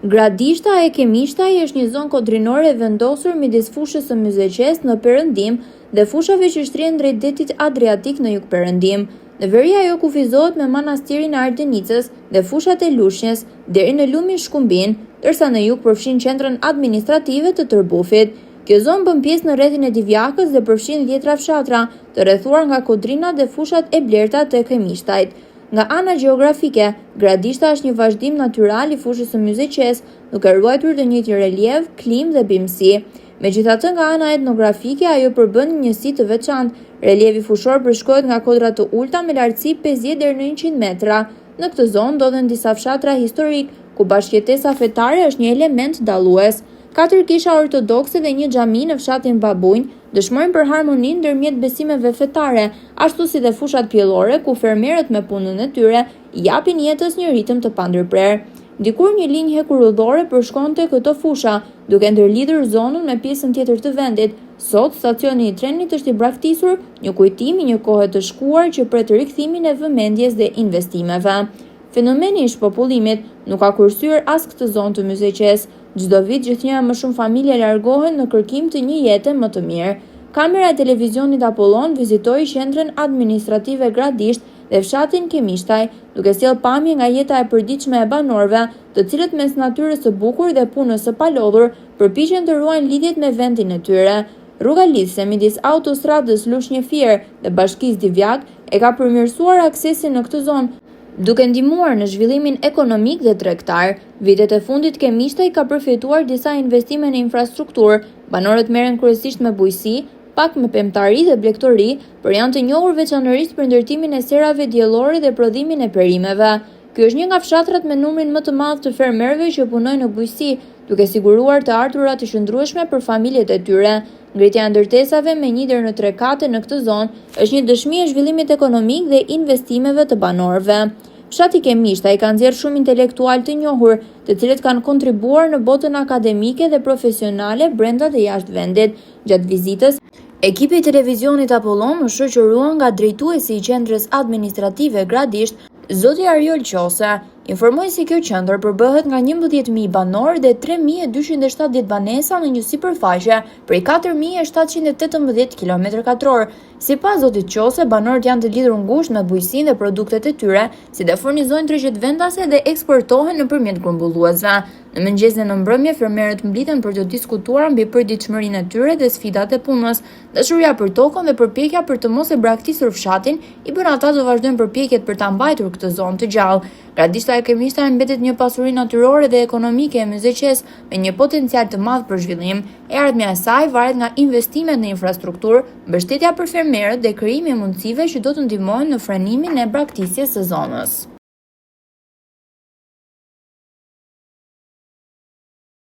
Gradishta e Kemishtaj është një zonë kodrinore e vendosur midis fushës së Myzeqes në perëndim dhe fushave që shtrihen drejt detit Adriatik në jugperëndim. Në veri ajo kufizohet me manastirin e Ardenicës dhe fushat e Lushnjës deri në lumin Shkumbin, ndërsa në jug përfshin qendrën administrative të Tërbufit. Kjo zonë bën pjesë në rrethin e Divjakës dhe përfshin 10 fshatra, të rrethuar nga kodrinat dhe fushat e blerta të Kemishtajt. Nga ana gjeografike, Gradishta është një vazhdim natyral i fushës së Myzeqes, duke ruajtur të njëjtin relief, klim dhe bimësi. Megjithatë, nga ana etnografike, ajo përbën një njësi të veçantë. Reliefi fushor përshkohet nga kodra të ulta me lartësi 50 deri në 100 metra. Në këtë zonë ndodhen disa fshatra historik, ku bashkëjetesa fetare është një element dallues. 4 kisha ortodokse dhe një xhami në fshatin Babunj dëshmojnë për harmoninë ndërmjet besimeve fetare, ashtu si dhe fushat pjellore ku fermerët me punën e tyre japin jetës një ritëm të pandërprer. Dikur një linjë hekurudhore përshkonte këto fusha, duke ndërlidhur zonën me pjesën tjetër të vendit. Sot stacioni i trenit është i braktisur, një kujtim i një kohe të shkuar që pret rikthimin e vëmendjes dhe investimeve. Fenomeni i shpopullimit nuk ka kursyer as këtë zonë të Myzeqes. Çdo vit gjithnjëra më shumë familje largohen në kërkim të një jete më të mirë. Kamera e televizionit Apollon vizitoi qendrën administrative Gradisht dhe fshatin Kemishtaj, duke sjellë pamje nga jeta e përditshme e banorëve, të cilët mes natyrës së bukur dhe punës së palodhur përpiqen të ruajnë lidhjet me vendin e tyre. Rruga lidhëse midis autostradës Lushnjë-Fier dhe bashkisë Divjak e ka përmirësuar aksesin në këtë zonë, duke ndihmuar në zhvillimin ekonomik dhe tregtar. Vitet e fundit Kemishtaj ka përfituar disa investime në infrastrukturë. Banorët merren kryesisht me bujqësi, pak me pemtari dhe blegtori, por janë të njohur veçanërisht për ndërtimin e serave diellore dhe prodhimin e perimeve. Ky është një nga fshatrat me numrin më të madh të fermerëve që punojnë në bujqësi, duke siguruar të ardhurat të shëndrueshme për familjet e tyre. Ngritja e ndërtesave me 1 deri në 3 kate në këtë zonë është një dëshmi e zhvillimit ekonomik dhe investimeve të banorëve. Fshati Kemishtaj ka nxjerrë shumë intelektual të njohur, të cilët kanë kontribuar në botën akademike dhe profesionale brenda dhe jashtë vendit. Gjatë vizitës, ekipi i televizionit Apollon u shoqërua nga drejtuesi i qendrës administrative Gradisht, zoti Ariol Qose. Informoi se kjo qendër përbëhet nga 11.000 banor dhe 3.270 banesa në një sipërfaqe prej 4.718 km². Sipas zotit Qose, banorët janë të lidhur ngushtë me bujqësinë dhe produktet e tyre, si dhe furnizojnë tregjet vendase dhe eksportohen nëpërmjet grumbulluesve. Në mëngjes dhe në mbrëmje, fermerët mblidhen për të diskutuar mbi përditshmërinë e tyre dhe sfidat e punës. Dashuria për tokën dhe përpjekja për të mos e braktisur fshatin i bën ata të vazhdojnë përpjekjet për ta mbajtur këtë zonë të gjallë. Gradishta e Kemishtaj mbetet një pasuri natyrore dhe ekonomike e Myzeqes me një potencial të madh për zhvillim. E ardhmja e saj varet nga investimet në infrastrukturë, mbështetja për fermerët dhe krijimi i mundësive që do të ndihmojnë në frenimin e braktisjes së zonës.